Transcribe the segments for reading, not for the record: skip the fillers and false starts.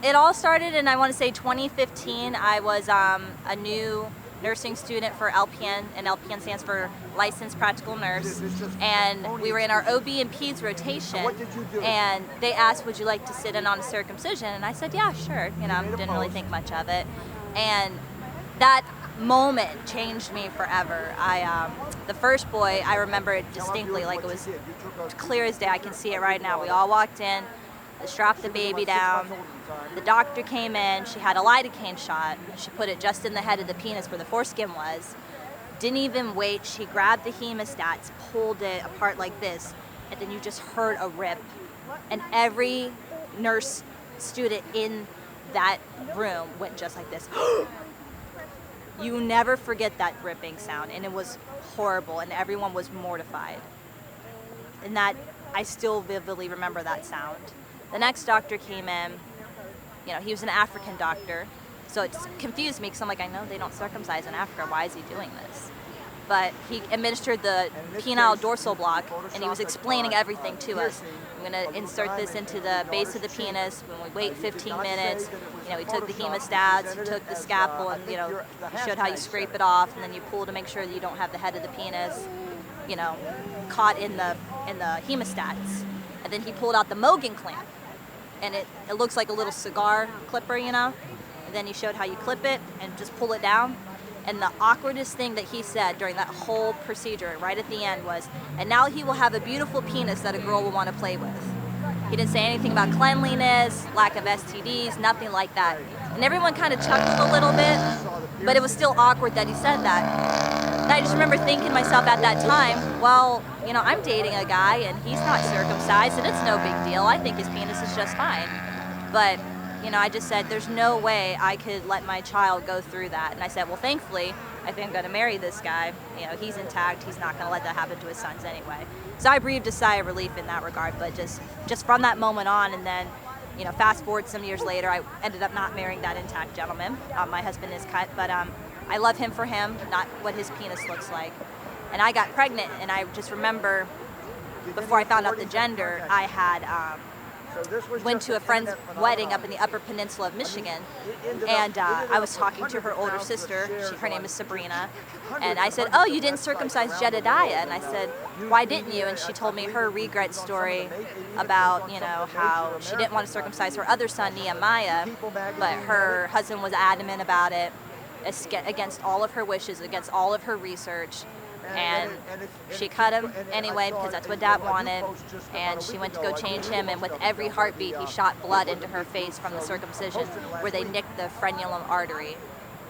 It all started in, I want to say, 2015. I was a new nursing student for LPN, and LPN stands for Licensed Practical Nurse, and we were in our OB and Peds rotation, and they asked, would you like to sit in on a circumcision? And I said, yeah, sure. You know, didn't really think much of it. And that moment changed me forever. The first boy, I remember it distinctly, like it was clear as day. I can see it right now. We all walked in, strapped the baby down. The doctor came in, she had a lidocaine shot. She put it just in the head of the penis where the foreskin was. Didn't even wait, she grabbed the hemostats, pulled it apart like this, and then you just heard a rip. And every nurse student in that room went just like this. You never forget that ripping sound, and it was horrible, and everyone was mortified. And that, I still vividly remember that sound. The next doctor came in. You know, he was an African doctor, so it confused me because I'm like, I know they don't circumcise in Africa. Why is he doing this? But he administered the penile dorsal block, and he was explaining everything to us. I'm going to insert this into the base of the penis. When we wait 15 minutes, you know, he took the hemostats, he took the scalpel, and you know, he showed how you scrape it off, and then you pull to make sure that you don't have the head of the penis, you know, caught in the hemostats. And then he pulled out the Mogan clamp. And it looks like a little cigar clipper, you know? And then he showed how you clip it and just pull it down. And the awkwardest thing that he said during that whole procedure, right at the end, was, and now he will have a beautiful penis that a girl will want to play with. He didn't say anything about cleanliness, lack of STDs, nothing like that. And everyone kind of chuckled a little bit, but it was still awkward that he said that. And I just remember thinking to myself at that time, well, you know, I'm dating a guy and he's not circumcised and it's no big deal. I think his penis is just fine. But, you know, I just said, there's no way I could let my child go through that. And I said, well, thankfully, I think I'm going to marry this guy. You know, he's intact. He's not going to let that happen to his sons anyway. So I breathed a sigh of relief in that regard. But just from that moment on, and then, you know, fast forward some years later, I ended up not marrying that intact gentleman. My husband is cut, but I love him for him, not what his penis looks like. And I got pregnant, and I just remember, before I found out the gender, I had went to a friend's wedding up in the Upper Peninsula of Michigan, and I was talking to her older sister. Her name is Sabrina, and I said, oh, you didn't circumcise Jedediah? And I said, why didn't you? And she told me her regret story about, you know, how she didn't want to circumcise her other son, Nehemiah, but her husband was adamant about it, against all of her wishes, against all of her research. And she cut him anyway because that's what Dad wanted, and she went to go change him, and with every heartbeat he shot blood into her face from the circumcision where they nicked the frenulum artery,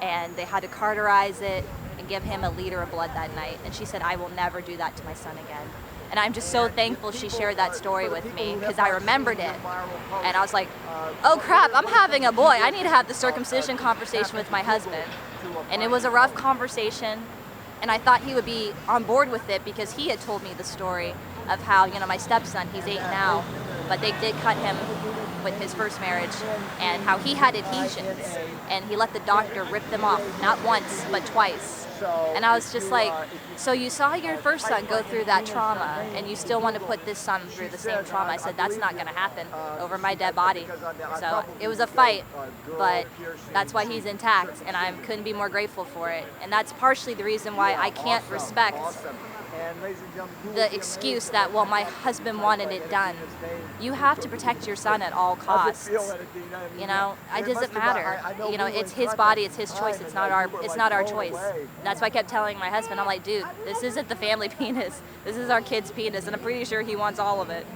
and they had to cauterize it and give him 1 liter of blood that night. And she said, I will never do that to my son again. And I'm just so thankful she shared that story with me because I remembered it, and I was like, oh crap, I'm having a boy. I need to have the circumcision conversation with my husband. And it was a rough conversation. And I thought he would be on board with it because he had told me the story of how, you know, my stepson, he's 8 now, but they did cut him with his first marriage, and how he had adhesions, and he let the doctor rip them off, not once, but twice. And I was just like, so you saw your first son go through that trauma, and you still want to put this son through the same trauma? I said, that's not going to happen over my dead body. So it was a fight, but that's why he's intact, and I couldn't be more grateful for it. And that's partially the reason why I can't respect the excuse that, well, my husband wanted it done. You have to protect your son at all costs. You know, it doesn't matter. You know, it's his body, it's his choice. It's not our choice. And that's why I kept telling my husband, I'm like, dude, this isn't the family penis. This is our kid's penis, and I'm pretty sure he wants all of it.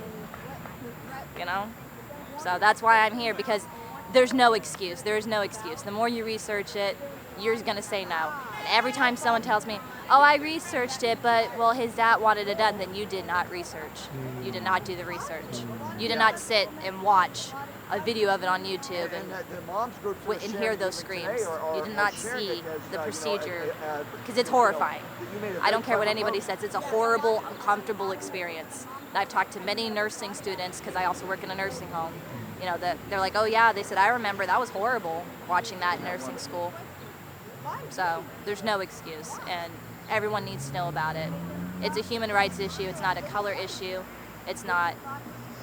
You know? So that's why I'm here, because there's no excuse. There is no excuse. The more you research it, you're going to say no. And every time someone tells me, oh, I researched it, but, well, his dad wanted it done, then you did not research. You did not do the research. You did not sit and watch a video of it on YouTube and hear those screams. You did not see the procedure, because it's horrifying. I don't care what anybody says. It's a horrible, uncomfortable experience. And I've talked to many nursing students, because I also work in a nursing home. You know, they're like, oh yeah, they said, I remember, that was horrible, watching that in nursing school. So there's no excuse, and everyone needs to know about it. It's a human rights issue. It's not a color issue. It's not,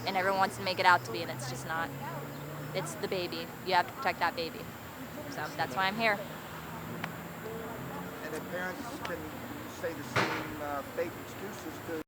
and everyone wants to make it out to be, and it's just not. it's the baby. You have to protect that baby. So that's why I'm here. And if parents can say the same fake excuses to